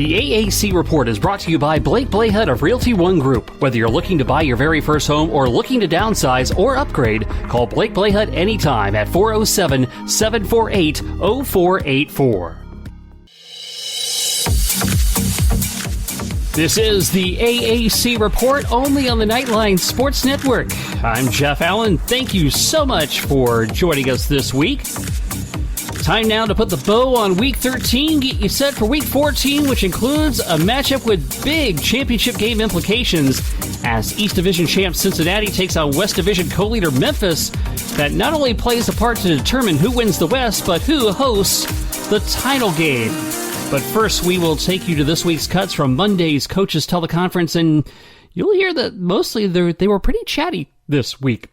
The AAC Report is brought to you by Blake Blahut of Realty One Group. Whether you're looking to buy your very first home or looking to downsize or upgrade, call Blake Blahut anytime at 407-748-0484. This is the AAC Report, only on the Knightline Sports Network. I'm Jeff Allen. Thank you so much for joining us this week. Time now to put the bow on Week 13, get you set for Week 14, which includes a matchup with big championship game implications as East Division champ Cincinnati takes on West Division co-leader Memphis. That not only plays a part to determine who wins the West, but who hosts the title game. But first, we will take you to this week's cuts from Monday's Coaches Teleconference, and you'll hear that mostly they were pretty chatty this week.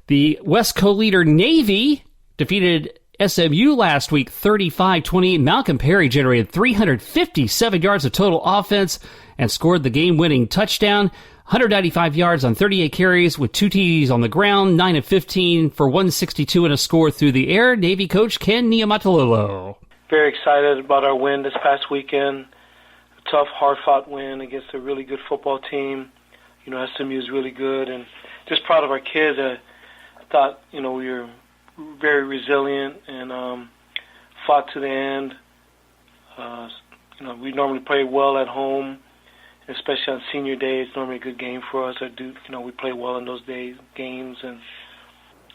The West co-leader Navy defeated SMU last week 35-28. Malcolm Perry generated 357 yards of total offense and scored the game-winning touchdown. 195 yards on 38 carries with 2 TDs on the ground, 9 of 15 for 162 and a score through the air. Navy coach Ken Niumatalolo. Very excited about our win this past weekend. A tough, hard-fought win against a really good football team. You know, SMU is really good, and just proud of our kids. I thought, we were very resilient and fought to the end. We normally play well at home, especially on senior day. It's normally a good game for us. We play well in those games, and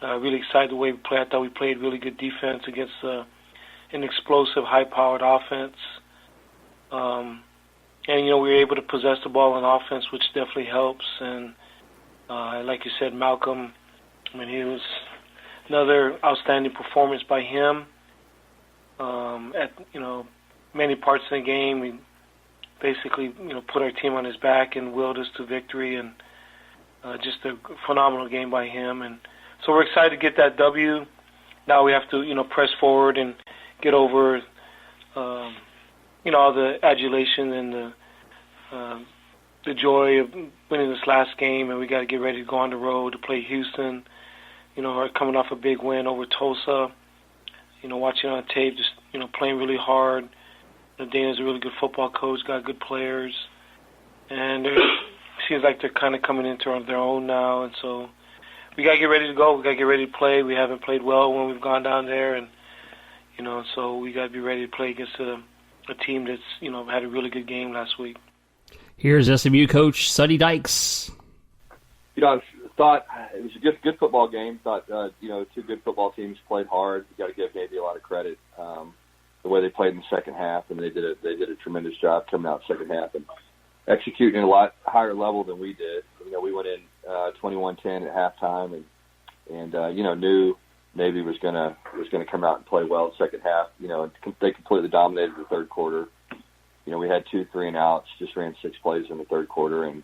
really excited the way we play. I thought we played really good defense against an explosive, high-powered offense. And we were able to possess the ball on offense, which definitely helps. And like you said, Malcolm, he was another outstanding performance by him. At many parts of the game, we basically put our team on his back and willed us to victory, and just a phenomenal game by him. And so we're excited to get that W. Now we have to press forward and get over all the adulation and the joy of winning this last game, and we got to get ready to go on the road to play Houston. Are coming off a big win over Tulsa. Watching on tape, just playing really hard. Dana's a really good football coach, got good players, and it seems like they're kind of coming into their own now. And so we got to get ready to go. We got to get ready to play. We haven't played well when we've gone down there, and so we got to be ready to play against a team that's had a really good game last week. Here's SMU coach Sonny Dykes. I thought it was a good football game. Thought, two good football teams played hard. You got to give Navy a lot of credit. The way they played in the second half, and they did a tremendous job coming out second half and executing at a lot higher level than we did. We went in 21-10 at halftime, and knew Navy was gonna come out and play well in the second half. And they completely dominated the third quarter. We had 2 3-and-outs, just ran 6 plays in the third quarter, and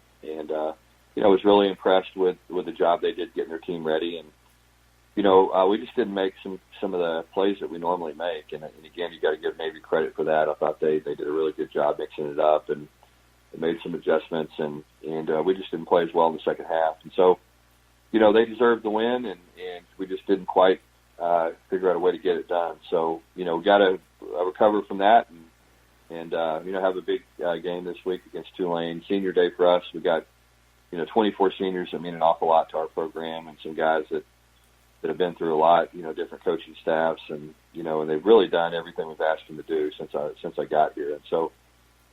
was really impressed with the job they did getting their team ready. And, we just didn't make some of the plays that we normally make. And again, you got to give Navy credit for that. I thought they did a really good job mixing it up and made some adjustments, and we just didn't play as well in the second half. And so, they deserved the win, and we just didn't quite figure out a way to get it done. So, we got to recover from that and have a big game this week against Tulane. Senior day for us. We got 24 seniors that mean an awful lot to our program, and some guys that have been through a lot, different coaching staffs, and they've really done everything we've asked them to do since I got here. And so,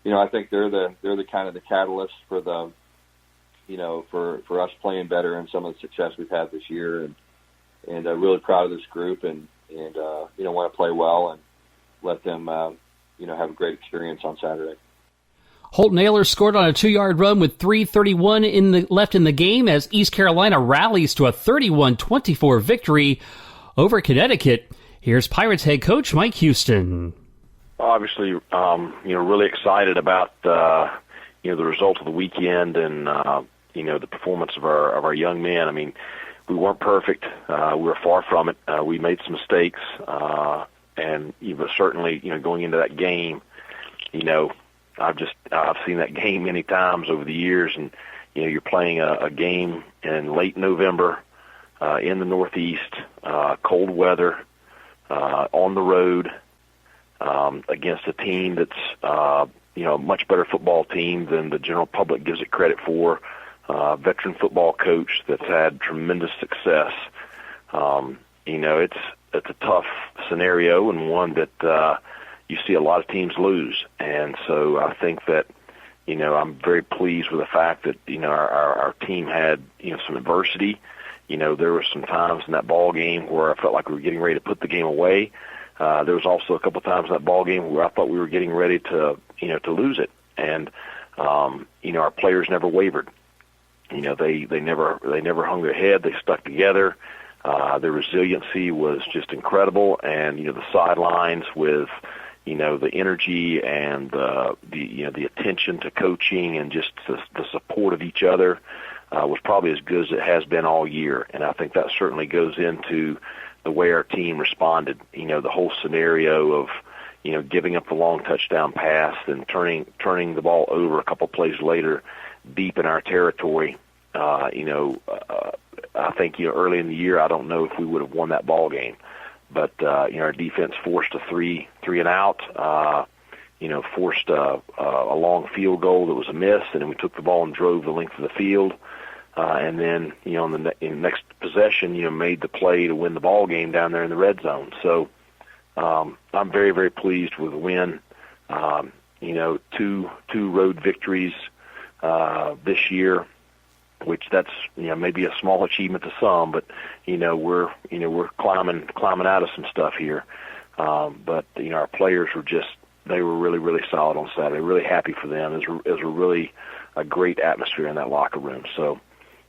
I think they're the kind of the catalyst for the, for us playing better and some of the success we've had this year, and really proud of this group, and want to play well and let them, have a great experience on Saturday. Holt Naylor scored on a 2-yard run with 3:31 left in the game as East Carolina rallies to a 31-24 victory over Connecticut. Here's Pirates head coach Mike Houston. Obviously, really excited about the result of the weekend and the performance of our young men. We weren't perfect. We were far from it. We made some mistakes, and certainly, going into that game, I've seen that game many times over the years, and you're playing a game in late November in the Northeast, cold weather, on the road, against a team that's a much better football team than the general public gives it credit for. Veteran football coach that's had tremendous success. It's a tough scenario and one that you see a lot of teams lose. And so I think that, I'm very pleased with the fact that, our team had, some adversity. There were some times in that ball game where I felt like we were getting ready to put the game away. There was also a couple of times in that ball game where I thought we were getting ready to lose it. And, our players never wavered. They never hung their head. They stuck together. Their resiliency was just incredible. And, the sidelines with, the energy and the attention to coaching and just the support of each other was probably as good as it has been all year. And I think that certainly goes into the way our team responded. The whole scenario of, giving up the long touchdown pass and turning the ball over a couple plays later deep in our territory. I think, early in the year, I don't know if we would have won that ball game. But, our defense forced a three and out, forced a long field goal that was a miss, and then we took the ball and drove the length of the field. And then, in the next possession, made the play to win the ball game down there in the red zone. So I'm very, very pleased with the win. Two road victories this year, which that's maybe a small achievement to some, but we're climbing out of some stuff here. But our players they were really, really solid on Saturday. Really happy for them. It was really a great atmosphere in that locker room. So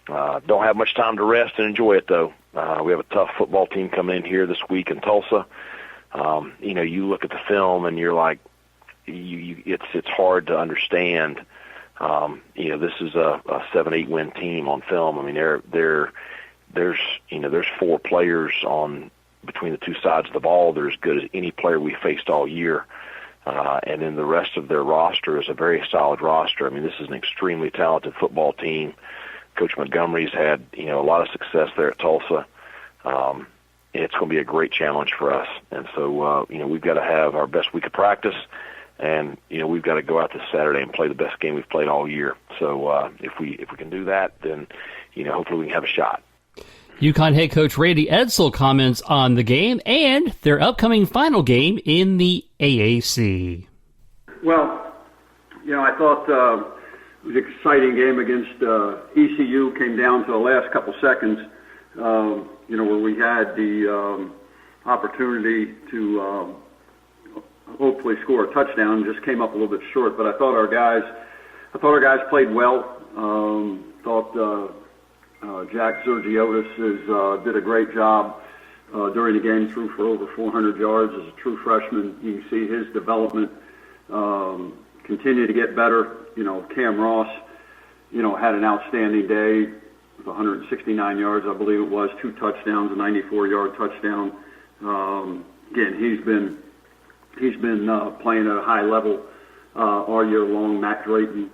don't have much time to rest and enjoy it though. We have a tough football team coming in here this week in Tulsa. You look at the film and you're like, it's hard to understand. This is a 7-8 win team on film. I mean, there's 4 players on between the two sides of the ball. They're as good as any player we faced all year. And then the rest of their roster is a very solid roster. I mean, this is an extremely talented football team. Coach Montgomery's had, a lot of success there at Tulsa. It's going to be a great challenge for us. And so, we've got to have our best week of practice. And, we've got to go out this Saturday and play the best game we've played all year. So if we can do that, then, hopefully we can have a shot. UConn head coach Randy Edsall comments on the game and their upcoming final game in the AAC. Well, I thought it was an exciting game against ECU. Came down to the last couple seconds, where we had the opportunity to hopefully score a touchdown. Just came up a little bit short, but I thought our guys played well. Jack Zergiotis did a great job during the game, threw for over 400 yards as a true freshman. You can see his development continue to get better. Cam Ross, had an outstanding day with 169 yards, I believe it was, 2 touchdowns, a 94-yard touchdown. Again, he's been playing at a high level all year long. Matt Drayton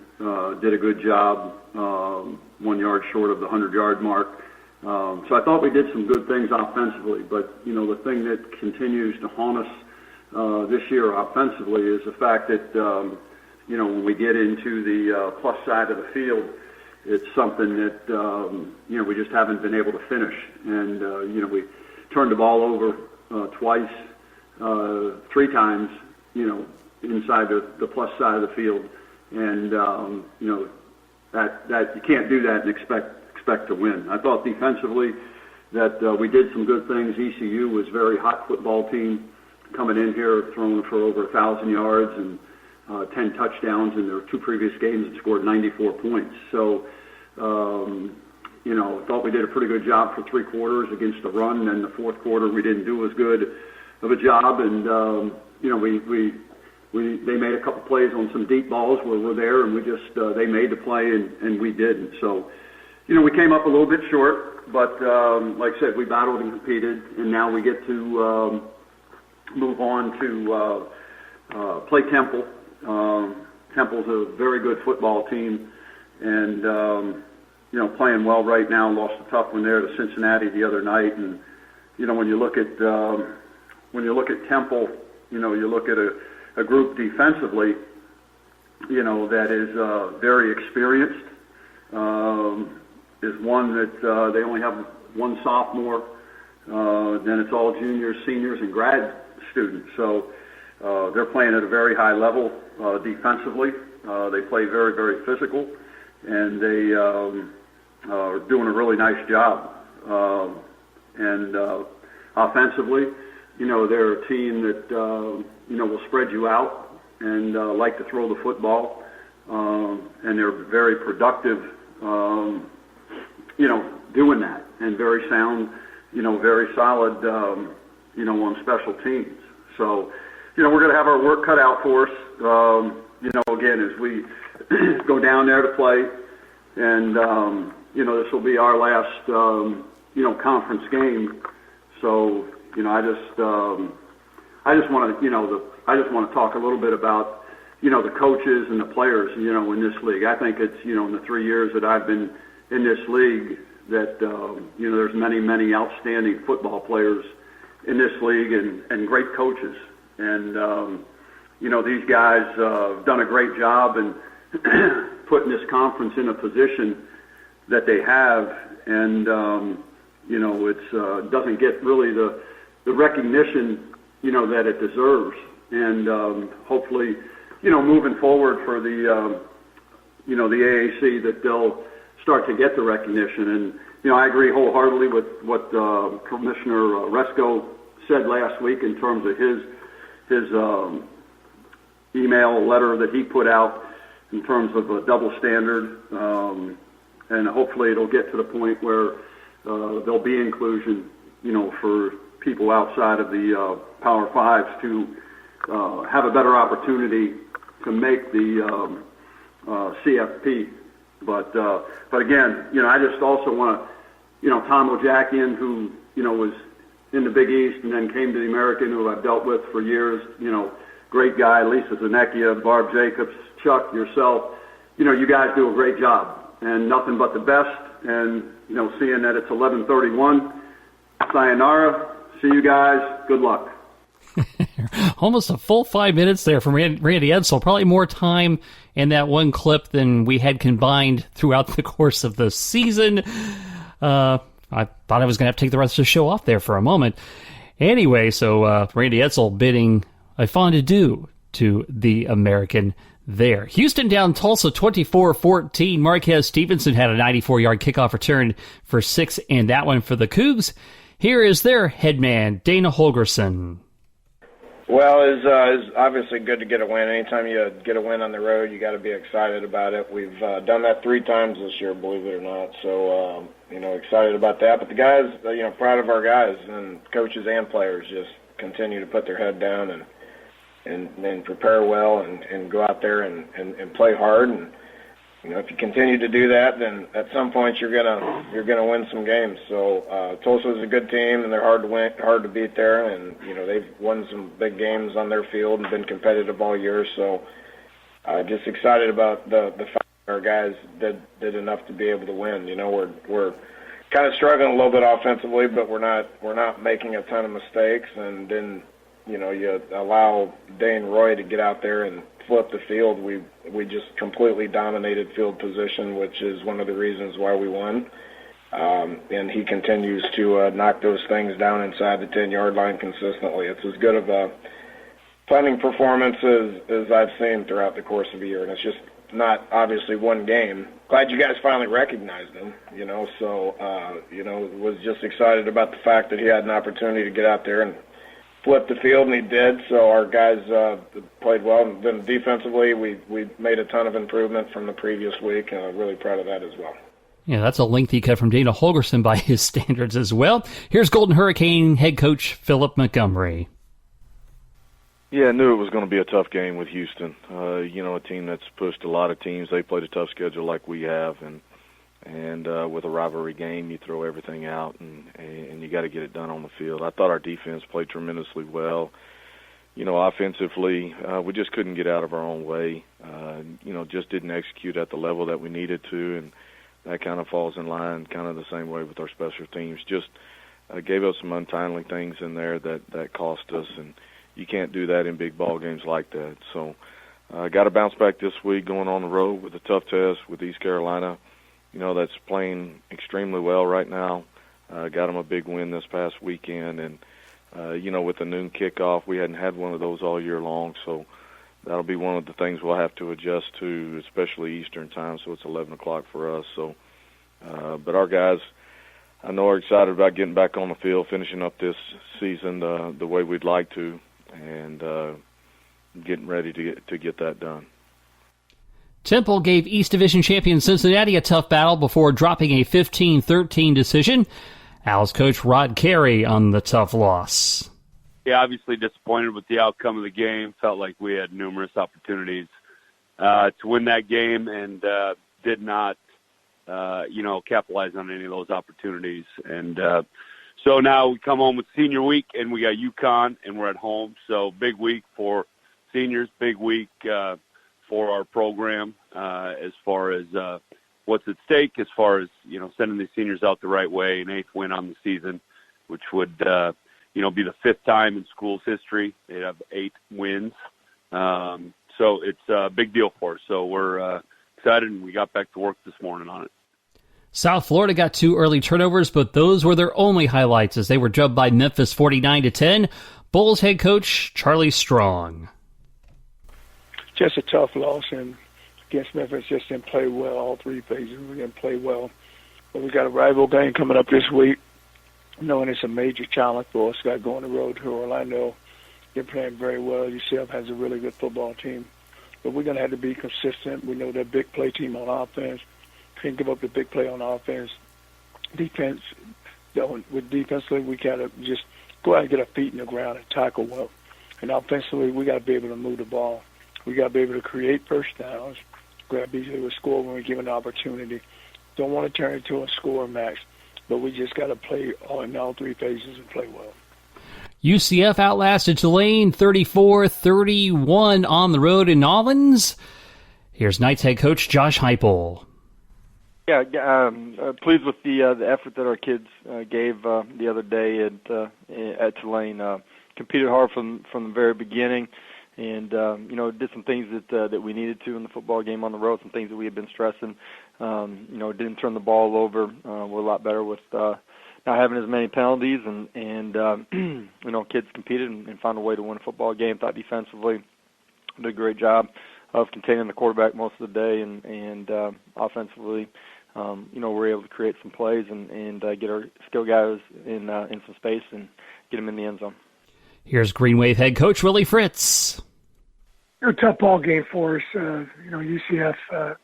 did a good job, 1 yard short of the 100-yard mark. So I thought we did some good things offensively, but, the thing that continues to haunt us this year offensively is the fact that, when we get into the plus side of the field, it's something that, we just haven't been able to finish. And, we turned the ball over twice, 3 times, inside the plus side of the field. And, that you can't do that and expect to win. I thought defensively that we did some good things. ECU was a very hot football team coming in here, throwing for over 1,000 yards and 10 touchdowns in their 2 previous games and scored 94 points. So, I thought we did a pretty good job for 3 quarters against the run. And then the 4th quarter we didn't do as good of a job. And, they made a couple plays on some deep balls where we're there, and we just they made the play and we didn't. So, we came up a little bit short, but like I said, we battled and competed, and now we get to move on to play Temple. Temple's a very good football team, and playing well right now. Lost a tough one there to Cincinnati the other night, and when you look at Temple, you look at a group defensively that is very experienced. Is one that they only have one sophomore. Then it's all juniors, seniors, and grad students. So they're playing at a very high level defensively. They play very, very physical, and they are doing a really nice job. And offensively, they're a team that will spread you out and like to throw the football, and they're very productive, doing that, and very sound, very solid, on special teams. So, we're going to have our work cut out for us, again, as we go down there to play, and, this will be our last, conference game. So, I just want to talk a little bit about, the coaches and the players, in this league. I think it's, in the 3 years that I've been in this league that, there's many, many outstanding football players in this league and great coaches. And, these guys have done a great job in putting this conference in a position that they have. And, it doesn't get really the recognition, that it deserves. And hopefully, moving forward for the, the AAC, that they'll start to get the recognition. And, I agree wholeheartedly with what Commissioner Resco said last week in terms of his email letter that he put out in terms of a double standard. And hopefully it'll get to the point where there'll be inclusion, for people outside of the Power Fives to have a better opportunity to make the CFP. But again, I just also want to, Tom Ojakian, who, was in the Big East and then came to the American, who I've dealt with for years, great guy, Lisa Zanekia, Barb Jacobs, Chuck, yourself, you guys do a great job, and nothing but the best. And, seeing that it's 11:31, sayonara, see you guys, good luck. Almost a full 5 minutes there from Randy Edsall. Probably more time in that one clip than we had combined throughout the course of the season. I thought I was going to have to take the rest of the show off there for a moment. Anyway, so Randy Edsall bidding a fond adieu to the American there. Houston down Tulsa 24-14. Marquez Stevenson had a 94-yard kickoff return for 6 in that one for the Cougs. Here is their head man, Dana Holgerson. Well, it's obviously good to get a win. Anytime you get a win on the road, you got to be excited about it. We've done that 3 times this year, believe it or not. So, excited about that. But the guys, proud of our guys, and coaches and players just continue to put their head down and prepare well and go out there and play hard. And if you continue to do that, then at some point you're gonna win some games. So Tulsa is a good team, and they're hard to beat there. And they've won some big games on their field and been competitive all year. So just excited about the fact that our guys did enough to be able to win. We're kind of struggling a little bit offensively, but we're not making a ton of mistakes. And then you allow Dane Roy to get out there and flip the field. We just completely dominated field position, which is one of the reasons why we won. And he continues to knock those things down inside the 10-yard line consistently. It's as good of a punting performance as I've seen throughout the course of a year, and it's just not obviously one game. Glad you guys finally recognized him, so, was just excited about the fact that he had an opportunity to get out there and flip the field, and he did. So our guys played well. And then defensively, we made a ton of improvement from the previous week, and I'm really proud of that as well. Yeah, that's a lengthy cut from Dana Holgerson by his standards as well. Here's Golden Hurricane head coach Philip Montgomery. Yeah, I knew it was going to be a tough game with Houston. A team that's pushed a lot of teams. They played a tough schedule like we have, and with a rivalry game, you throw everything out, and you got to get it done on the field. I thought our defense played tremendously well. Offensively, we just couldn't get out of our own way. Just didn't execute at the level that we needed to, and that kind of falls in line kind of the same way with our special teams. Just gave us some untimely things in there that cost us, and you can't do that in big ball games like that. So got to bounce back this week, going on the road with a tough test with East Carolina. That's playing extremely well right now. Got them a big win this past weekend, and with the noon kickoff, we hadn't had one of those all year long, so that'll be one of the things we'll have to adjust to, especially Eastern time, so it's 11 o'clock for us. So, but our guys, I know, are excited about getting back on the field, finishing up this season the way we'd like to, and getting ready to get that done. Temple gave East Division champion Cincinnati a tough battle before dropping a 15-13 decision. Owls coach Rod Carey on the tough loss. Yeah, obviously disappointed with the outcome of the game. Felt like we had numerous opportunities to win that game and did not, capitalize on any of those opportunities. And so now we come home with senior week, and we got UConn, and we're at home. So big week for seniors, big week for our program as far as what's at stake, as far as, sending these seniors out the right way, an 8th win on the season, which would, be the 5th time in school's history. They'd have 8 wins. So it's a big deal for us. So we're excited, and we got back to work this morning on it. South Florida got 2 early turnovers, but those were their only highlights as they were drubbed by Memphis 49-10. Bulls head coach Charlie Strong. Just a tough loss, and against Memphis just didn't play well. All 3 phases we didn't play well. But we got a rival game coming up this week, knowing it's a major challenge for us. Got going on the road to Orlando. They're playing very well. UCF has a really good football team. But we're going to have to be consistent. We know they're a big play team on offense. Can't give up the big play on offense. Defense, with defensively, we got to just go out and get our feet in the ground and tackle well. And offensively, we got to be able to move the ball. We got to be able to create first downs. We got to be able to score when we're given the opportunity. Don't want to turn it into a score match, but we just got to play in all 3 phases and play well. UCF outlasted Tulane 34-31 on the road in Nolens. Here's Knights head coach Josh Heupel. Yeah, pleased with the effort that our kids gave the other day at Tulane. Competed hard from the very beginning. And, did some things that we needed to in the football game on the road, some things that we had been stressing. Didn't turn the ball over. We're a lot better with not having as many penalties. And kids competed and found a way to win a football game. Thought defensively did a great job of containing the quarterback most of the day. And offensively, we're able to create some plays and get our skill guys in some space and get them in the end zone. Here's Green Wave head coach Willie Fritz. A tough ball game for us. UCF,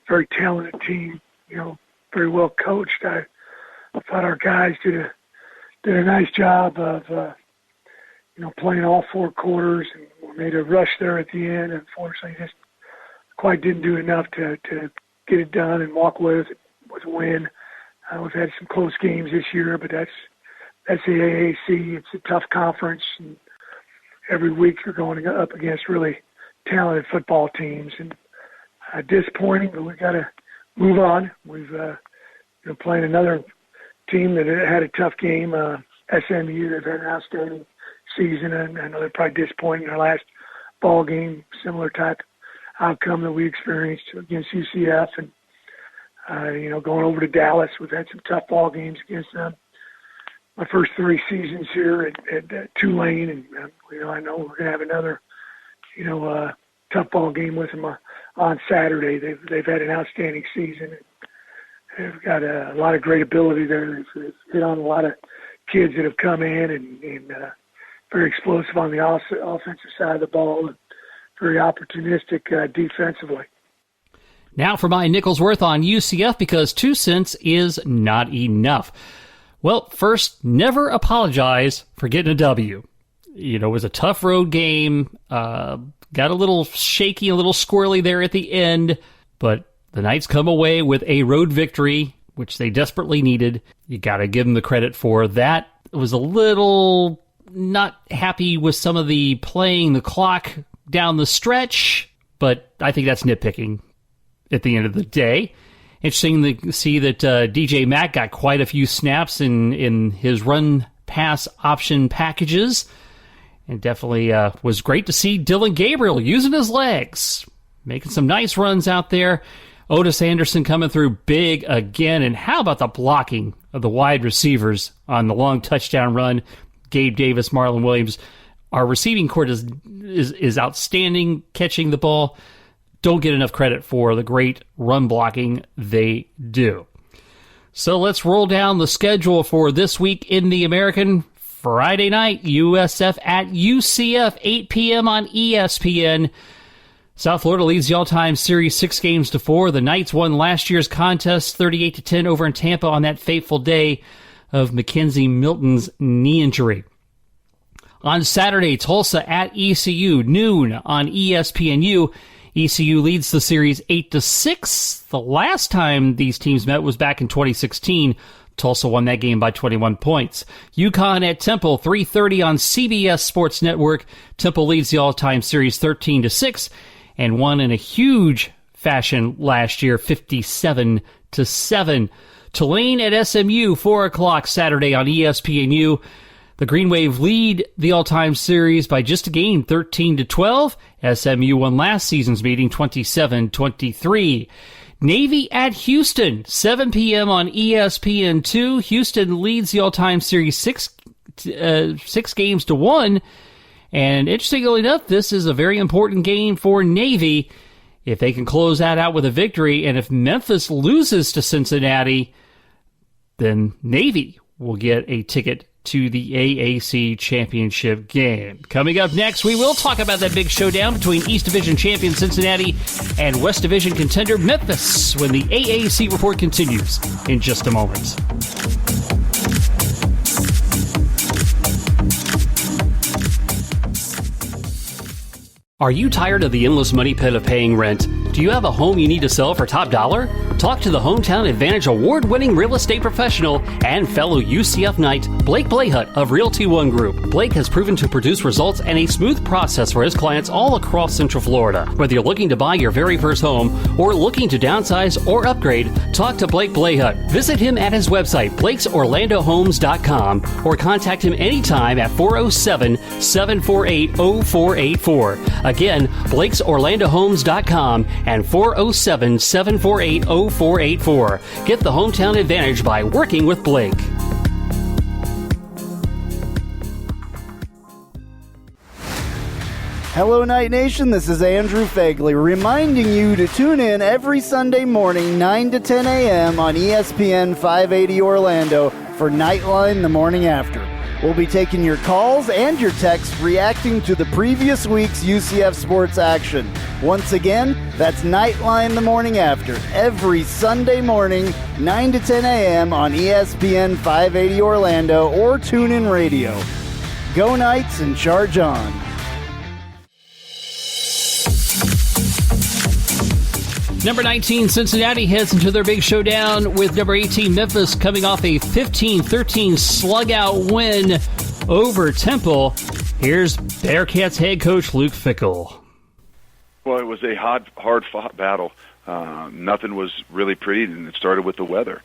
very talented team. Very well coached. I thought our guys did a nice job of playing all 4 quarters, and we made a rush there at the end. Unfortunately, just quite didn't do enough to get it done and walk away with a win. We've had some close games this year, but that's the AAC. It's a tough conference, and every week you're going up against really talented football teams, and disappointing, but we've got to move on. We've playing another team that had a tough game, SMU. They've had an outstanding season, and I know they're probably disappointed in our last ball game, similar type outcome that we experienced against UCF, and going over to Dallas. We've had some tough ball games against them. My first 3 seasons here at Tulane, and I know we're going to have another, tough ball game with them on Saturday. They've had an outstanding season. They've got a lot of great ability there. They've hit on a lot of kids that have come in and very explosive on the offensive side of the ball, and very opportunistic defensively. Now for my Nicholsworth on UCF, because 2 cents is not enough. Well, first, never apologize for getting a W. It was a tough road game, got a little shaky, a little squirrely there at the end, but the Knights come away with a road victory, which they desperately needed. You got to give them the credit for that. It was a little not happy with some of the playing the clock down the stretch, but I think that's nitpicking at the end of the day. Interesting to see that DJ Mack got quite a few snaps in his run-pass option packages. And definitely was great to see Dylan Gabriel using his legs. making some nice runs out there. Otis Anderson coming through big again. And how about the blocking of the wide receivers on the long touchdown run? Gabe Davis, Marlon Williams. Our receiving court is outstanding catching the ball. Don't get enough credit for the great run blocking they do. So let's roll down the schedule for this week in the American. Friday night, USF at UCF, 8 p.m. on ESPN. South Florida leads the all-time series 6-4. The Knights won last year's contest 38-10 over in Tampa on that fateful day of Mackenzie Milton's knee injury. On Saturday, Tulsa at ECU, noon on ESPNU. ECU leads the series 8-6. The last time these teams met was back in 2016. Tulsa won that game by 21 points. UConn at Temple, 3:30 on CBS Sports Network. Temple leads the all-time series 13-6 and won in a huge fashion last year, 57-7. Tulane at SMU, 4 o'clock Saturday on ESPNU. The Green Wave lead the all-time series by just a game, 13-12. SMU won last season's meeting, 27-23. Navy at Houston, 7 p.m. on ESPN2. Houston leads the all-time series 6-1. And interestingly enough, this is a very important game for Navy. If they can close that out with a victory, and if Memphis loses to Cincinnati, then Navy will get a ticket to the AAC Championship game. Coming up next, we will talk about that big showdown between East Division champion Cincinnati and West Division contender Memphis when the AAC Report continues in just a moment. Are you tired of the endless money pit of paying rent? Do you have a home you need to sell for top dollar? Talk to the Hometown Advantage award-winning real estate professional and fellow UCF Knight, Blake Blahut of Realty One Group. Blake has proven to produce results and a smooth process for his clients all across Central Florida. Whether you're looking to buy your very first home or looking to downsize or upgrade, talk to Blake Blahut. Visit him at his website, Blake'sOrlandoHomes.com, or contact him anytime at 407-748-0484. Again, Blake'sOrlandoHomes.com and 407-748-0484. Get the hometown advantage by working with Blake. Hello, Night Nation. This is Andrew Fagley reminding you to tune in every Sunday morning, 9 to 10 a.m. on ESPN 580 Orlando for Knightline the morning after. We'll be taking your calls and your texts reacting to the previous week's UCF sports action. Once again, that's Knightline the morning after, every Sunday morning, 9 to 10 a.m. on ESPN 580 Orlando or TuneIn Radio. Go Knights and charge on. Number 19, Cincinnati heads into their big showdown with number 18, Memphis, coming off a 15-13 slug-out win over Temple. Here's Bearcats head coach Luke Fickell. Well, it was a hard-fought battle. Nothing was really pretty, and it started with the weather.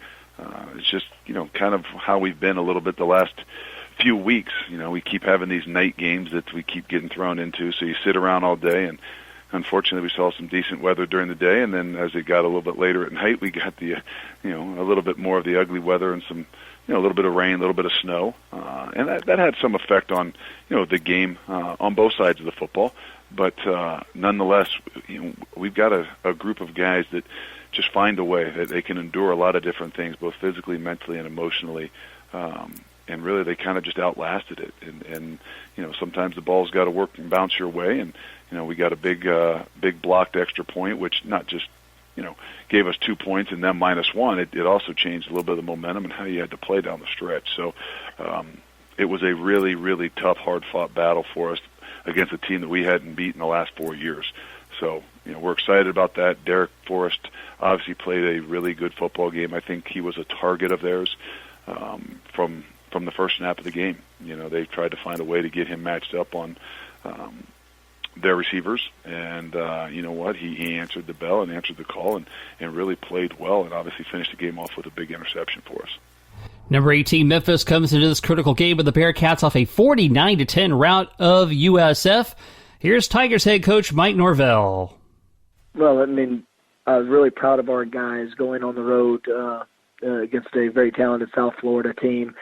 It's just, kind of how we've been a little bit the last few weeks. We keep having these night games that we keep getting thrown into, so you sit around all day, and unfortunately, we saw some decent weather during the day, and then as it got a little bit later at night, we got the, a little bit more of the ugly weather and some, a little bit of rain, a little bit of snow, and that had some effect on, the game on both sides of the football. But nonetheless, we've got a group of guys that just find a way that they can endure a lot of different things, both physically, mentally, and emotionally. And really, they kind of just outlasted it. And sometimes the ball's got to work and bounce your way, and we got a big blocked extra point, which not just, gave us 2 points and then -1. It also changed a little bit of the momentum and how you had to play down the stretch. So it was a really, really tough, hard-fought battle for us against a team that we hadn't beaten the last 4 years. So, we're excited about that. Derek Forrest obviously played a really good football game. I think he was a target of theirs from the first snap of the game. They tried to find a way to get him matched up on their receivers, and you know what? He answered the bell and answered the call and really played well, and obviously finished the game off with a big interception for us. Number 18, Memphis, comes into this critical game with the Bearcats off a 49-10 rout of USF. Here's Tigers head coach Mike Norvell. Well, I mean, I was really proud of our guys going on the road against a very talented South Florida team.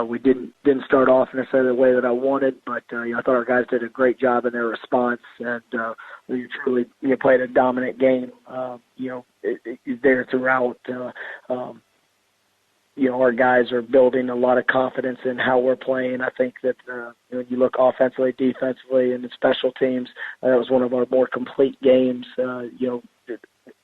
We didn't start off necessarily the way that I wanted, but I thought our guys did a great job in their response, and we truly played a dominant game. There throughout. Our guys are building a lot of confidence in how we're playing. I think that when you look offensively, defensively, and in special teams, that was one of our more complete games.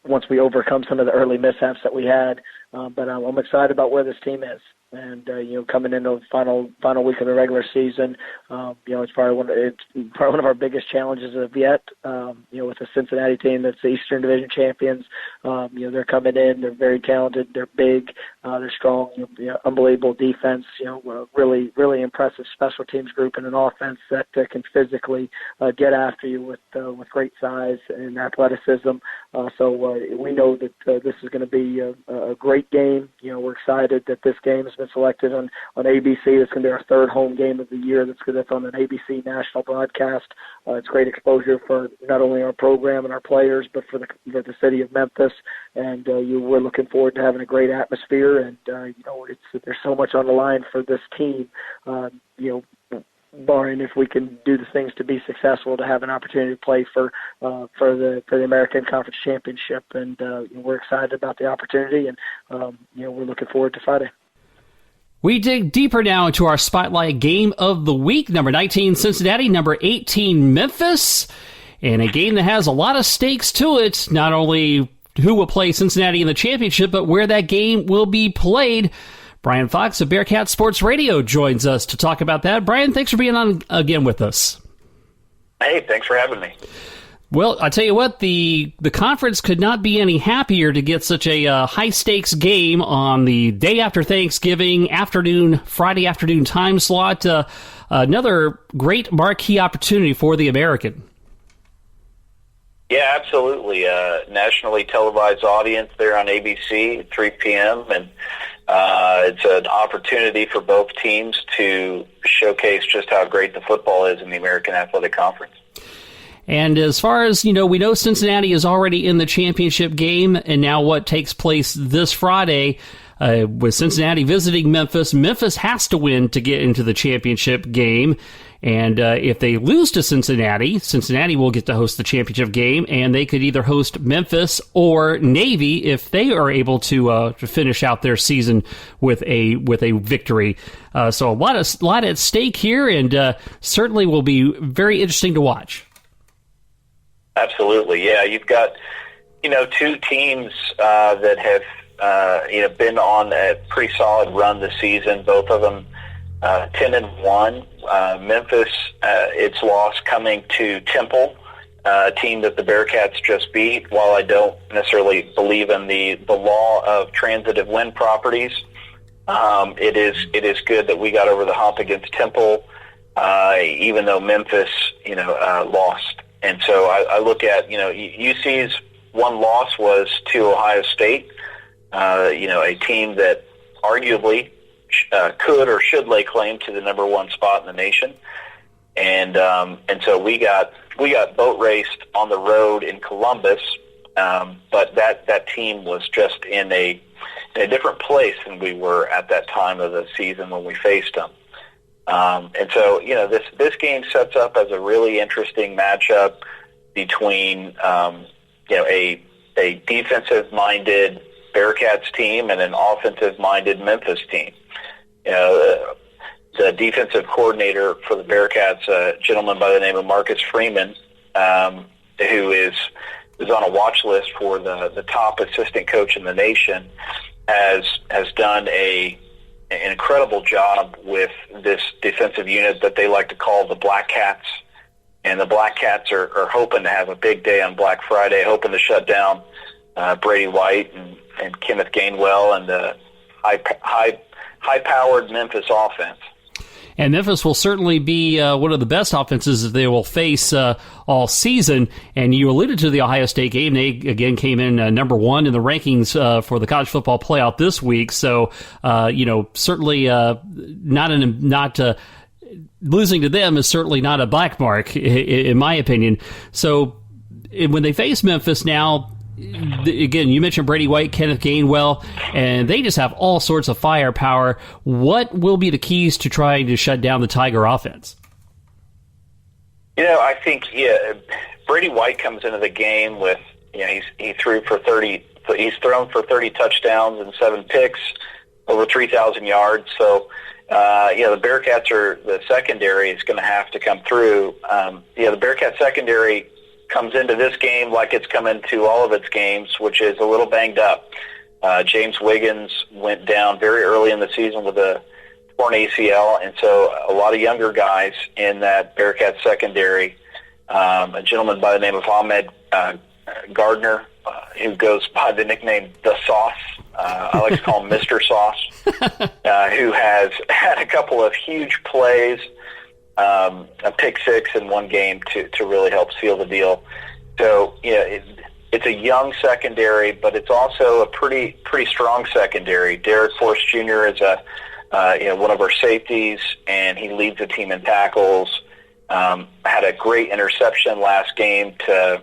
Once we overcome some of the early mishaps that we had, but I'm excited about where this team is. And coming into the final week of the regular season, it's probably one of our biggest challenges of yet. With the Cincinnati team that's the Eastern Division champions, they're coming in. They're very talented. They're big. They're strong. Unbelievable defense. Really, really impressive special teams group and an offense that can physically get after you with great size and athleticism. So we know that this is going to be a great game. We're excited that this game has been selected on ABC. It's going to be our third home game of the year. That's on an ABC national broadcast. It's great exposure for not only our program and our players, but for the city of Memphis. And we're looking forward to having a great atmosphere. And there's so much on the line for this team. Barring if we can do the things to be successful, to have an opportunity to play for the American Conference Championship, and we're excited about the opportunity, and we're looking forward to Friday. We dig deeper now into our Spotlight Game of the Week. Number 19, Cincinnati. Number 18, Memphis. And a game that has a lot of stakes to it, not only who will play Cincinnati in the championship, but where that game will be played. Brian Fox of Bearcats Sportsradio joins us to talk about that. Brian, thanks for being on again with us. Hey, thanks for having me. Well, I tell you what, the conference could not be any happier to get such a high-stakes game on the day after Thanksgiving Friday afternoon time slot. Another great marquee opportunity for the American. Yeah, absolutely. Nationally televised audience there on ABC at 3 p.m., and it's an opportunity for both teams to showcase just how great the football is in the American Athletic Conference. And as far as, we know Cincinnati is already in the championship game, and now what takes place this Friday with Cincinnati visiting Memphis. Memphis has to win to get into the championship game. And if they lose to Cincinnati, Cincinnati will get to host the championship game, and they could either host Memphis or Navy if they are able to finish out their season with a victory. So a lot at stake here, and certainly will be very interesting to watch. Absolutely, yeah. You've got, two teams that have, been on a pretty solid run this season. Both of them 10-1. Memphis, its loss coming to Temple, a team that the Bearcats just beat. While I don't necessarily believe in the law of transitive win properties, it is good that we got over the hump against Temple, even though Memphis, lost. And so I look at, UC's one loss was to Ohio State, a team that arguably could or should lay claim to the number one spot in the nation. And so we got boat raced on the road in Columbus, but that team was just in a different place than we were at that time of the season when we faced them. And so, this game sets up as a really interesting matchup between, a defensive-minded Bearcats team and an offensive-minded Memphis team. The defensive coordinator for the Bearcats, a gentleman by the name of Marcus Freeman, who is on a watch list for the top assistant coach in the nation, has done an incredible job with this defensive unit that they like to call the Black Cats. And the Black Cats are hoping to have a big day on Black Friday, hoping to shut down Brady White and Kenneth Gainwell and the high-powered Memphis offense. And Memphis will certainly be one of the best offenses that they will face all season. And you alluded to the Ohio State game. They, again, came in number one in the rankings for the college football playoff this week. So, certainly not losing to them is certainly not a black mark, in my opinion. So when they face Memphis now, again, you mentioned Brady White, Kenneth Gainwell, and they just have all sorts of firepower. What will be the keys to trying to shut down the Tiger offense? I think Brady White comes into the game with he threw for 30. He's thrown for 30 touchdowns and 7 picks, over 3,000 yards. So the Bearcats the secondary is going to have to come through. The Bearcats secondary comes into this game like it's come into all of its games, which is a little banged up. James Wiggins went down very early in the season with a torn ACL, and so a lot of younger guys in that Bearcats secondary. A gentleman by the name of Ahmed Gardner, who goes by the nickname The Sauce. I like to call him Mr. Sauce, who has had a couple of huge plays, a pick six in one game to really help seal the deal. So, it's a young secondary, but it's also a pretty strong secondary. Derek Force Jr. is one of our safeties, and he leads the team in tackles. Had a great interception last game to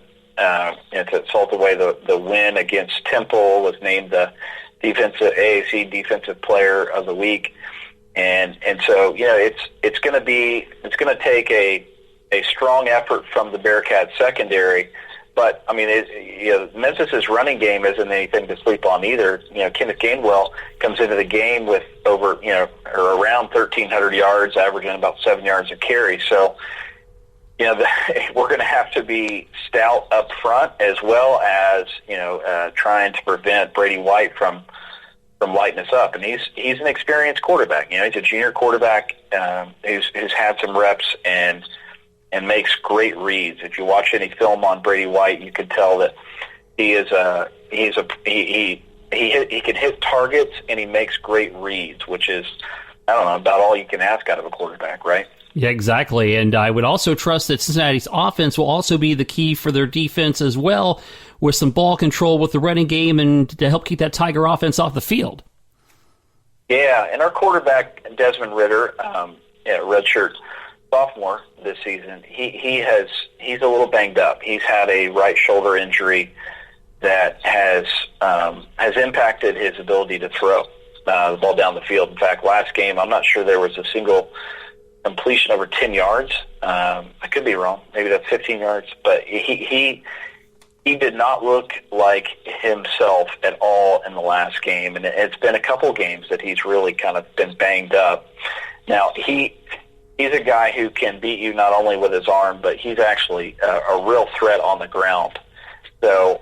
salt away the win against Temple. Was named the AAC Defensive Player of the Week, and so it's going to take a strong effort from the Bearcats secondary. But I mean, Memphis's running game isn't anything to sleep on either. Kenneth Gainwell comes into the game with over or around 1,300 yards, averaging about 7 yards a carry. So. We're going to have to be stout up front, as well as trying to prevent Brady White from lighting us up. And he's an experienced quarterback. He's a junior quarterback who's had some reps and makes great reads. If you watch any film on Brady White, you can tell that he can hit targets and he makes great reads, which is about all you can ask out of a quarterback, right? Yeah, exactly. And I would also trust that Cincinnati's offense will also be the key for their defense as well, with some ball control with the running game and to help keep that Tiger offense off the field. Yeah, and our quarterback, Desmond Ritter, redshirt sophomore this season, he's a little banged up. He's had a right shoulder injury that has impacted his ability to throw the ball down the field. In fact, last game, I'm not sure there was a single completion over 10 yards. I could be wrong. Maybe that's 15 yards. But he did not look like himself at all in the last game. And it's been a couple games that he's really kind of been banged up. Now, he's a guy who can beat you not only with his arm, but he's actually a real threat on the ground. So,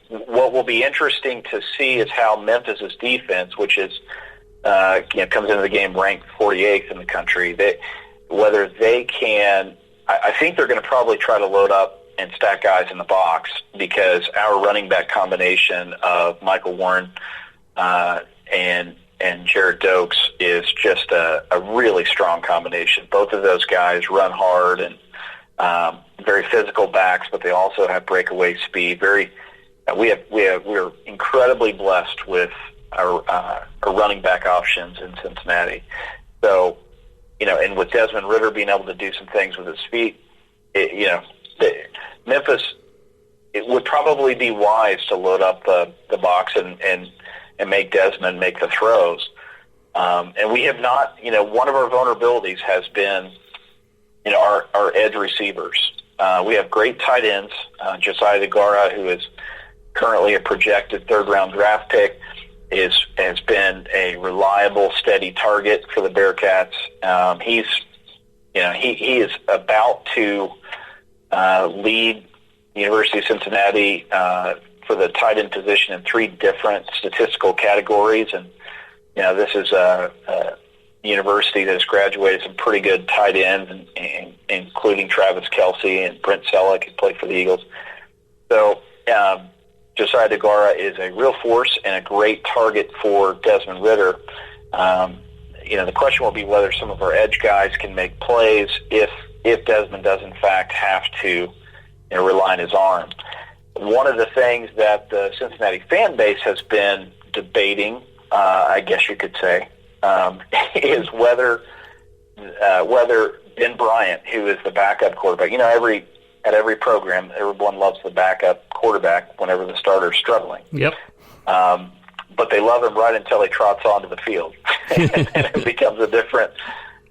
what will be interesting to see is how Memphis's defense, which is comes into the game ranked 48th in the country, whether they can. I think they're going to probably try to load up and stack guys in the box, because our running back combination of Michael Warren and Jared Dokes is just a really strong combination. Both of those guys run hard and very physical backs, but they also have breakaway speed. We're incredibly blessed with our running back options in Cincinnati. So, and with Desmond Ritter being able to do some things with his feet, Memphis, it would probably be wise to load up the box and make Desmond make the throws. And we have not, one of our vulnerabilities has been, our edge receivers. We have great tight ends. Josiah DeGara, who is currently a projected third-round draft pick, has been a reliable, steady target for the Bearcats. He is about to lead the University of Cincinnati for the tight end position in 3 different statistical categories, and this is a university that has graduated some pretty good tight ends, including Travis Kelce and Brent Selleck, who played for the Eagles. So Josiah DeGara is a real force and a great target for Desmond Ritter. The question will be whether some of our edge guys can make plays if Desmond does in fact have to rely on his arm. One of the things that the Cincinnati fan base has been debating, I guess you could say, is whether Ben Bryant, who is the backup quarterback, at every program, everyone loves the backup quarterback whenever the starter's struggling. Yep. But they love him right until he trots onto the field. And then it becomes a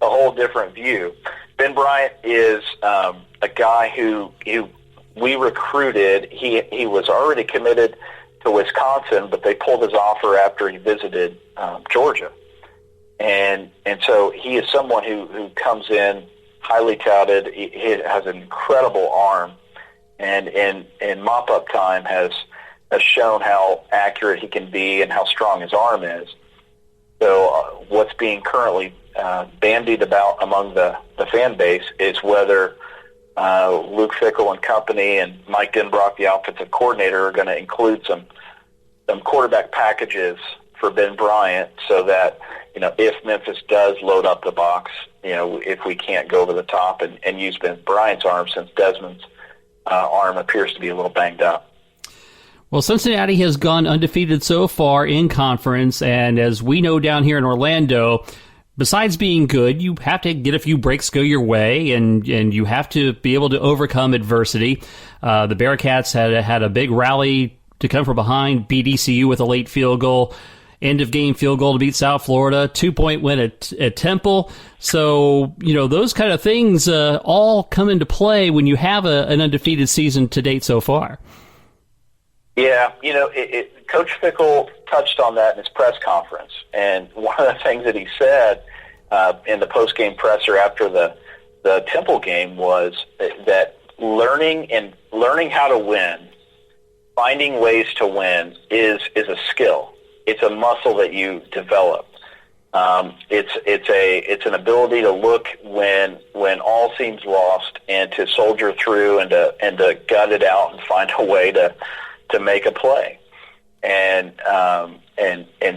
whole different view. Ben Bryant is a guy who we recruited. He was already committed to Wisconsin, but they pulled his offer after he visited Georgia. And so he is someone who comes in highly touted. He has an incredible arm, and in mop-up time has shown how accurate he can be and how strong his arm is. So what's being currently bandied about among the fan base is whether Luke Fickell and company and Mike Denbrock, the offensive coordinator, are going to include some quarterback packages for Ben Bryant so that, if Memphis does load up the box, if we can't go over the top and use Ben Bryant's arm, since Desmond's arm appears to be a little banged up. Well, Cincinnati has gone undefeated so far in conference, and as we know down here in Orlando, besides being good, you have to get a few breaks go your way, and you have to be able to overcome adversity. The Bearcats had a big rally to come from behind, beat ECU with a late field goal, end-of-game field goal to beat South Florida, 2-point win at Temple. So, those kind of things all come into play when you have an undefeated season to date so far. Yeah, Coach Fickell touched on that in his press conference, and one of the things that he said in the post-game presser after the Temple game was that learning how to win, finding ways to win is a skill. It's a muscle that you develop. It's an ability to look when all seems lost and to soldier through and to gut it out and find a way to make a play. And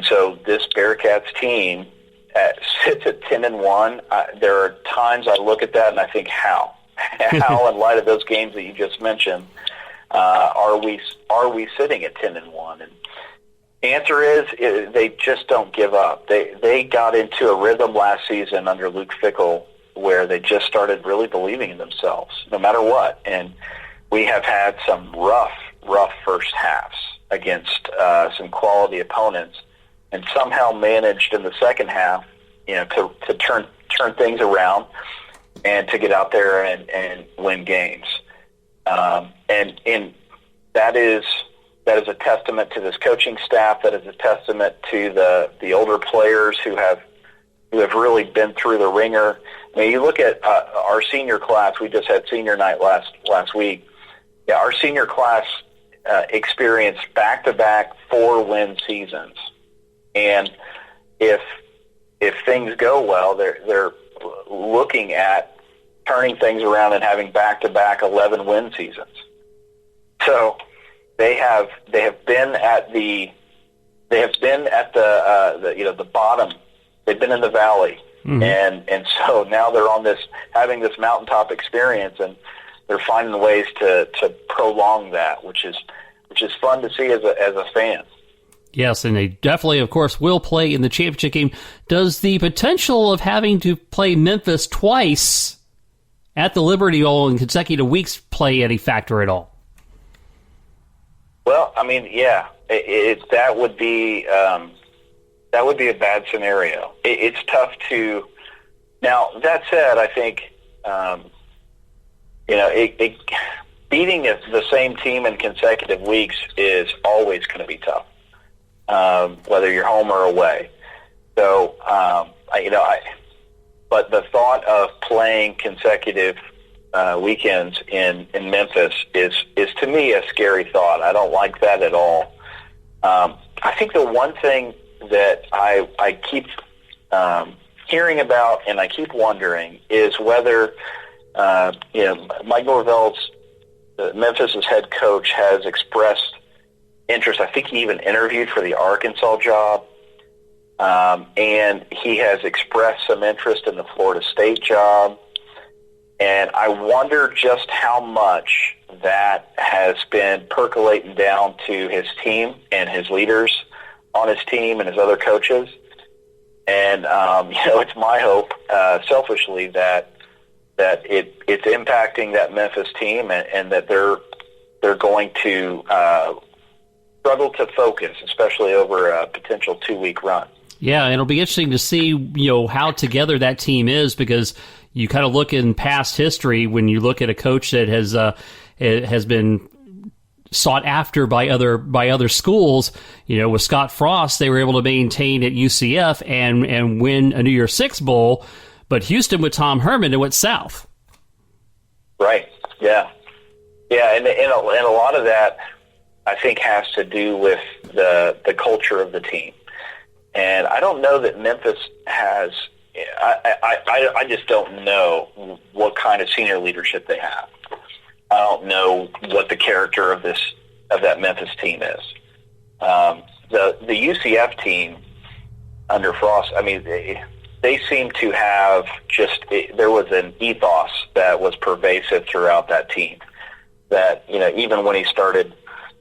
so this Bearcats team sits at 10-1. There are times I look at that and I think, how in light of those games that you just mentioned, are we sitting at 10-1? And the answer is they just don't give up. They got into a rhythm last season under Luke Fickell where they just started really believing in themselves, no matter what. And we have had some rough first halves against some quality opponents, and somehow managed in the second half, to turn things around and to get out there and win games. And that is a testament to this coaching staff. That is a testament to the older players who have really been through the ringer. I mean, you look at our senior class. We just had senior night last week. Yeah, our senior class experienced back-to-back 4-win seasons, and if things go well, they're looking at turning things around and having back-to-back 11-win seasons. So they have been at the bottom. They've been in the valley, and so now they're on having this mountaintop experience, and they're finding ways to prolong that, which is fun to see as a fan. Yes, and they definitely, of course, will play in the championship game. Does the potential of having to play Memphis twice at the Liberty Bowl in consecutive weeks play any factor at all? Well, I mean, yeah, that would be a bad scenario. It's tough to. Now, that said, I think. Beating the same team in consecutive weeks is always going to be tough, whether you're home or away. So, but the thought of playing consecutive weekends in Memphis is to me a scary thought. I don't like that at all. I think the one thing that I keep hearing about and I keep wondering is whether Mike Norvell's Memphis' head coach has expressed interest. I think he even interviewed for the Arkansas job, and he has expressed some interest in the Florida State job. And I wonder just how much that has been percolating down to his team and his leaders on his team and his other coaches. And, it's my hope, selfishly, that that it's impacting that Memphis team, and that they're going to struggle to focus, especially over a potential 2-week run. Yeah, and it'll be interesting to see, how together that team is, because you kind of look in past history when you look at a coach that has been sought after by other schools. With Scott Frost, they were able to maintain at UCF and win a New Year's Six Bowl, but Houston with Tom Herman, it went south. Right. Yeah. Yeah, and a lot of that, I think, has to do with the culture of the team. And I don't know that Memphis has. I just don't know what kind of senior leadership they have. I don't know what the character of that Memphis team is. The UCF team under Frost, I mean, they seem to have there was an ethos that was pervasive throughout that team. That even when he started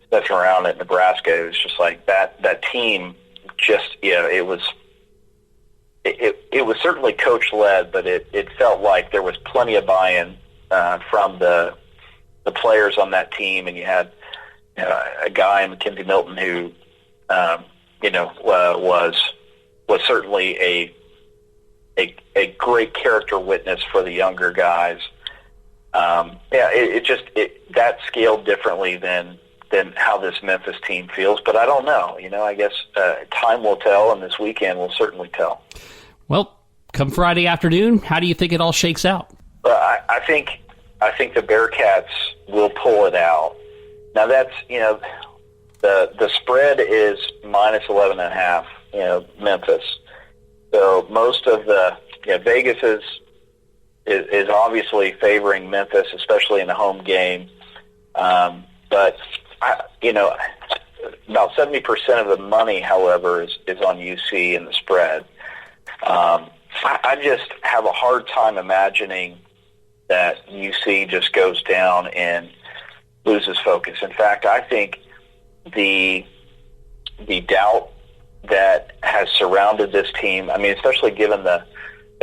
sniffing around at Nebraska, it was just like that team. Just it was certainly coach led, but it felt like there was plenty of buy-in from the players on that team, and you had a guy, Mackenzie Milton, who was certainly a great character witness for the younger guys. That scaled differently than how this Memphis team feels, but I don't know. I guess time will tell, and this weekend will certainly tell. Well, come Friday afternoon, how do you think it all shakes out? I think the Bearcats will pull it out. Now that's the spread is -11.5. Memphis. So most of the Vegas is obviously favoring Memphis, especially in the home game. But about 70% of the money, however, is on UC in the spread. I just have a hard time imagining that UC just goes down and loses focus. In fact, I think the doubt that has surrounded this team, I mean, especially given the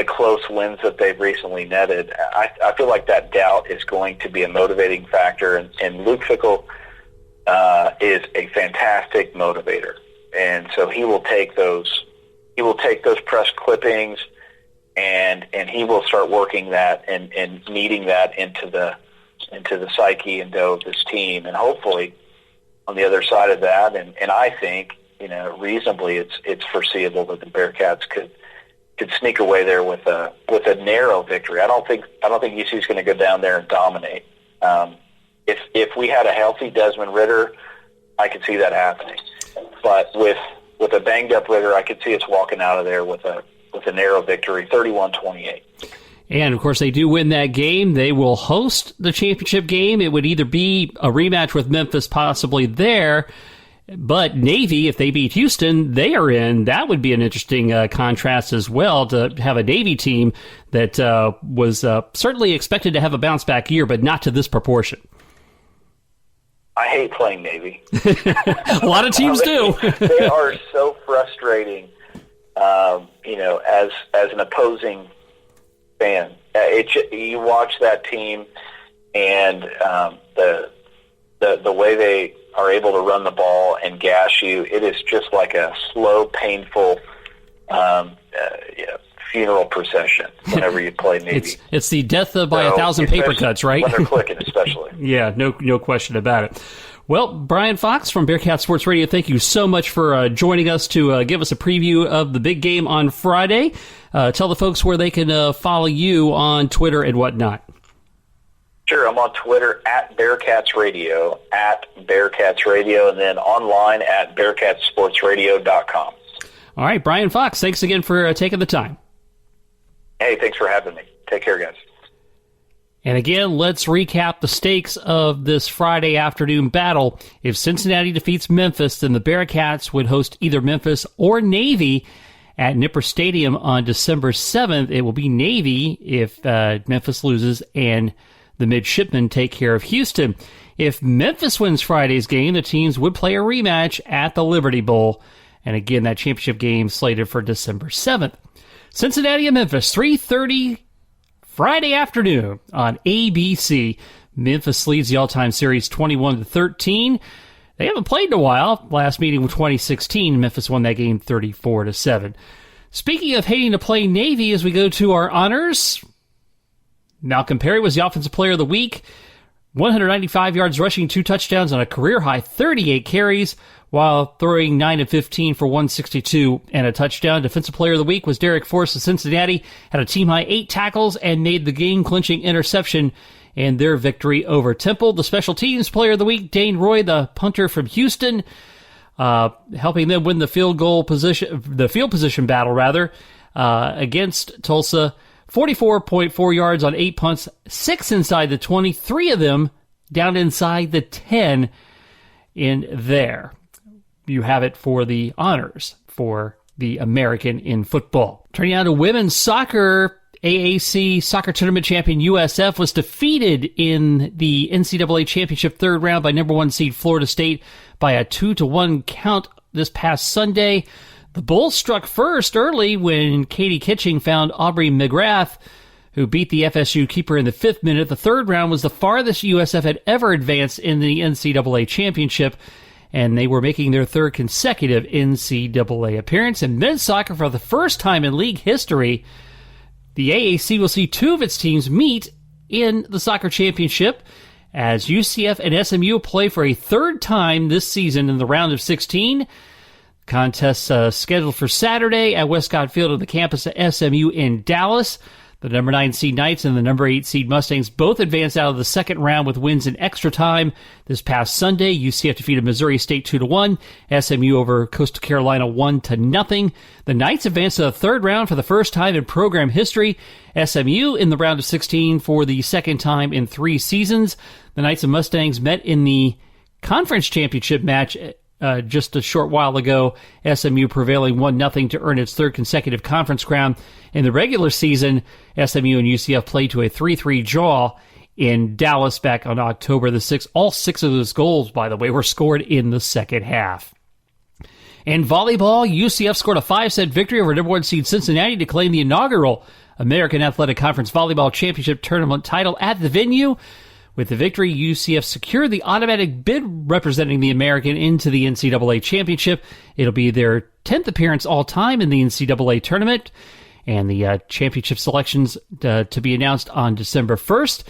close wins that they've recently netted, I feel like that doubt is going to be a motivating factor, and Luke Fickell is a fantastic motivator, and so he will take those press clippings and he will start working that and kneading that into the psyche and dough of this team, and hopefully on the other side of that, and I think reasonably it's foreseeable that the Bearcats could sneak away there with a narrow victory. I don't think UC is going to go down there and dominate. If we had a healthy Desmond Ridder, I could see that happening. But with a banged up Ridder, I could see us walking out of there with a narrow victory, 31-28. And of course, they do win that game. They will host the championship game. It would either be a rematch with Memphis, possibly there. But Navy, if they beat Houston, they are in. That would be an interesting contrast as well, to have a Navy team that was certainly expected to have a bounce-back year, but not to this proportion. I hate playing Navy. A lot of teams do. They are so frustrating, as an opposing fan. You watch that team, and the way they are able to run the ball and gash you, it is just like a slow, painful funeral procession whenever you play Navy. It's the death by 1,000 paper cuts, right? When they're clicking, especially. Yeah, no question about it. Well, Brian Fox from Bearcat Sports Radio, thank you so much for joining us to give us a preview of the big game on Friday. Tell the folks where they can follow you on Twitter and whatnot. Sure, I'm on Twitter at Bearcats Radio, and then online at BearcatsSportsRadio.com. All right, Brian Fox, thanks again for taking the time. Hey, thanks for having me. Take care, guys. And again, let's recap the stakes of this Friday afternoon battle. If Cincinnati defeats Memphis, then the Bearcats would host either Memphis or Navy at Nipper Stadium on December 7th. It will be Navy if Memphis loses and the Midshipmen take care of Houston. If Memphis wins Friday's game, the teams would play a rematch at the Liberty Bowl. And again, that championship game slated for December 7th. Cincinnati and Memphis, 3:30 Friday afternoon on ABC. Memphis leads the all-time series 21-13. They haven't played in a while. Last meeting was 2016. Memphis won that game 34-7. Speaking of hating to play Navy, as we go to our honors, Malcolm Perry was the Offensive Player of the Week. 195 yards rushing, 2 touchdowns on a career-high 38 carries, while throwing 9 of 15 for 162 and a touchdown. Defensive Player of the Week was Derek Force of Cincinnati. Had a team-high 8 tackles and made the game-clinching interception in their victory over Temple. The Special Teams Player of the Week, Dane Roy, the punter from Houston, helping them win the field position battle against Tulsa. 44.4 yards on 8 punts, 6 inside the 20, 3 of them down inside the 10 in there. You have it for the honors for the American in football. Turning out to women's soccer, AAC Soccer Tournament champion USF was defeated in the NCAA Championship third round by number 1 seed Florida State by a 2-1 count this past Sunday. The Bulls struck first early when Katie Kitching found Aubrey McGrath, who beat the FSU keeper in the 5th minute. The third round was the farthest USF had ever advanced in the NCAA Championship, and they were making their 3rd consecutive NCAA appearance. In men's soccer, for the first time in league history, the AAC will see 2 of its teams meet in the soccer championship as UCF and SMU play for a 3rd time this season in the round of 16. Contest scheduled for Saturday at Westcott Field on the campus of SMU in Dallas. The number 9 seed Knights and the number 8 seed Mustangs both advanced out of the second round with wins in extra time. This past Sunday, UCF defeated Missouri State 2-1. SMU over Coastal Carolina 1-0. The Knights advanced to the third round for the first time in program history. SMU in the round of 16 for the second time in 3 seasons. The Knights and Mustangs met in the conference championship match just a short while ago, SMU prevailing 1-0 to earn its 3rd consecutive conference crown. In the regular season, SMU and UCF played to a 3-3 draw in Dallas back on October the 6th. All 6 of those goals, by the way, were scored in the second half. In volleyball, UCF scored a 5-set victory over number 1 seed Cincinnati to claim the inaugural American Athletic Conference Volleyball Championship Tournament title at the venue. With the victory, UCF secured the automatic bid representing the American into the NCAA Championship. It'll be their 10th appearance all-time in the NCAA tournament, and the championship selections to be announced on December 1st.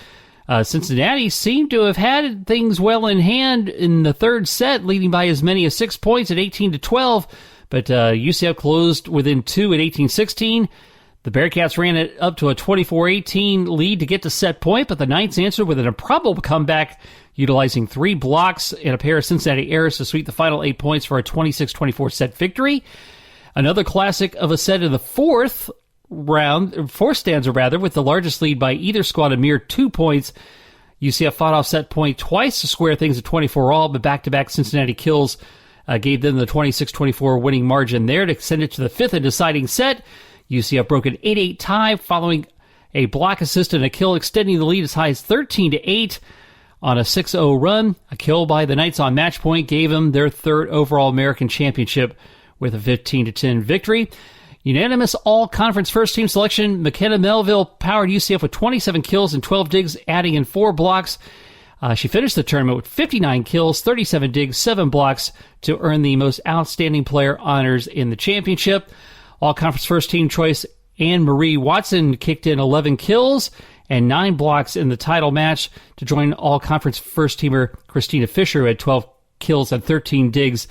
Cincinnati seemed to have had things well in hand in the 3rd set, leading by as many as 6 points at 18-12, but UCF closed within 2 at 18-16. The Bearcats ran it up to a 24-18 lead to get to set point, but the Knights answered with an improbable comeback, utilizing 3 blocks and a pair of Cincinnati errors to sweep the final 8 points for a 26-24 set victory. Another classic of a set in the 4th stanza, with the largest lead by either squad a mere 2 points. UCF fought off set point twice to square things at 24-all, but back-to-back Cincinnati kills gave them the 26-24 winning margin there to send it to the 5th and deciding set. UCF broke an 8-8 tie following a block assist and a kill, extending the lead as high as 13-8 on a 6-0 run. A kill by the Knights on match point gave them their 3rd overall American championship with a 15-10 victory. Unanimous all-conference first-team selection, McKenna Melville powered UCF with 27 kills and 12 digs, adding in 4 blocks. She finished the tournament with 59 kills, 37 digs, 7 blocks to earn the most outstanding player honors in the championship. All-conference first-team choice Anne-Marie Watson kicked in 11 kills and 9 blocks in the title match to join all-conference first-teamer Christina Fisher, who had 12 kills and 13 digs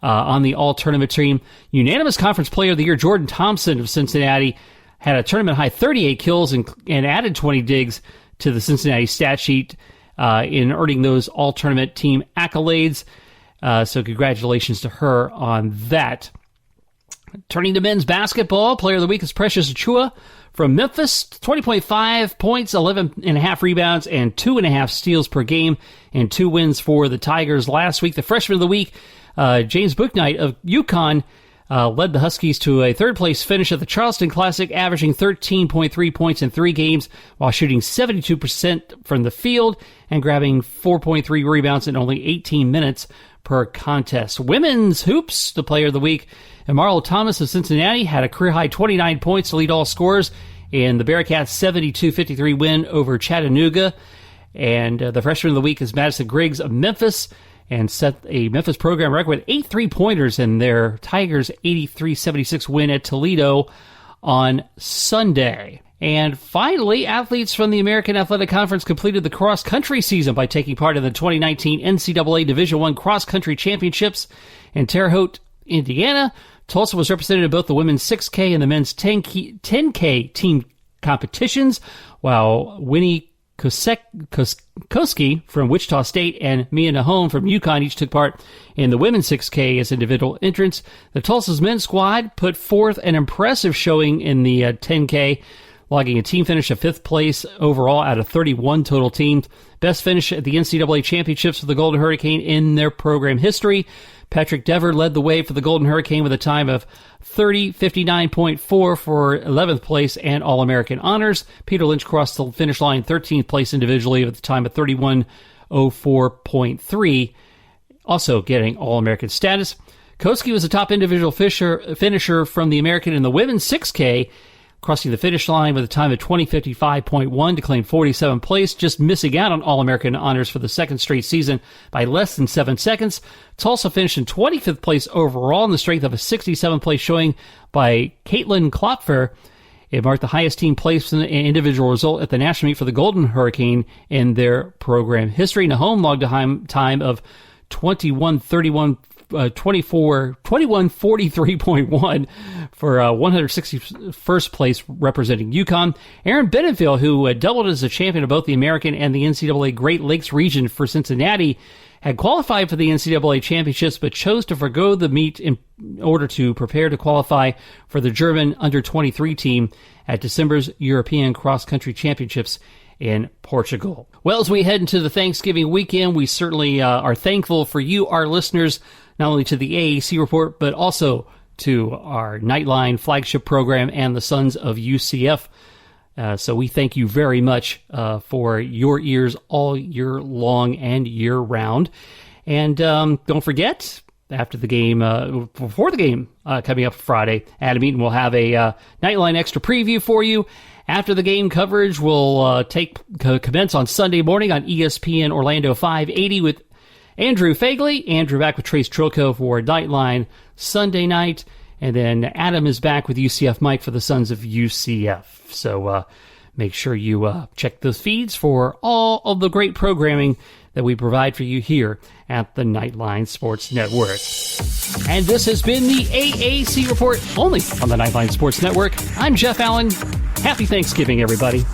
on the all-tournament team. Unanimous Conference Player of the Year Jordan Thompson of Cincinnati had a tournament-high 38 kills and added 20 digs to the Cincinnati stat sheet in earning those all-tournament team accolades. So congratulations to her on that. Turning to men's basketball, Player of the Week is Precious Achiuwa from Memphis. 20.5 points, 11.5 rebounds, and 2.5 steals per game, and 2 wins for the Tigers last week. The Freshman of the Week, James Bouknight of UConn, led the Huskies to a 3rd-place finish at the Charleston Classic, averaging 13.3 points in 3 games while shooting 72% from the field and grabbing 4.3 rebounds in only 18 minutes per contest. Women's hoops, the Player of the Week, Marlo Thomas of Cincinnati had a career-high 29 points to lead all scorers in the Bearcats' 72-53 win over Chattanooga. And the freshman of the week is Madison Griggs of Memphis, and set a Memphis program record with 8 3-pointers in their Tigers' 83-76 win at Toledo on Sunday. And finally, athletes from the American Athletic Conference completed the cross-country season by taking part in the 2019 NCAA Division I Cross-Country Championships in Terre Haute, Indiana. Tulsa was represented in both the women's 6K and the men's 10K team competitions, while Winnie Koski from Wichita State and Mia Nahone from UConn each took part in the women's 6K as individual entrants. The Tulsa's men's squad put forth an impressive showing in the 10K, logging a team finish of 5th place overall out of 31 total teams. Best finish at the NCAA Championships for the Golden Hurricane in their program history. Patrick Dever led the way for the Golden Hurricane with a time of 30:59.4 for 11th place and All-American honors. Peter Lynch crossed the finish line 13th place individually with a time of 31:04.3, also getting All-American status. Koski was the top individual finisher from the American in the women's 6K, crossing the finish line with a time of 20:55.1 to claim 47th place, just missing out on All-American honors for the second straight season by less than 7 seconds. Tulsa finished in 25th place overall in the strength of a 67th place showing by Caitlin Klopfer. It marked the highest team place in an individual result at the national meet for the Golden Hurricane in their program history. Nahome logged a time of 21:43.1 for 161st place representing UConn. Aaron Benenfield, who doubled as a champion of both the American and the NCAA Great Lakes region for Cincinnati, had qualified for the NCAA championships but chose to forgo the meet in order to prepare to qualify for the German under-23 team at December's European cross-country championships in Portugal. Well, as we head into the Thanksgiving weekend, we certainly are thankful for you, our listeners, not only to the AAC Report, but also to our Knightline flagship program and the Sons of UCF. So we thank you very much for your ears all year long and year round. And don't forget, after the game, before the game coming up Friday, Adam Eaton will have a Knightline Extra preview for you. After the game coverage will commence on Sunday morning on ESPN Orlando 580 with Andrew Fagley. Andrew back with Trace Trilko for Knightline Sunday night. And then Adam is back with UCF Mike for the Sons of UCF. So make sure you check those feeds for all of the great programming that we provide for you here at the Knightline Sports Network. And this has been the AAC Report, only on the Knightline Sports Network. I'm Jeff Allen. Happy Thanksgiving, everybody.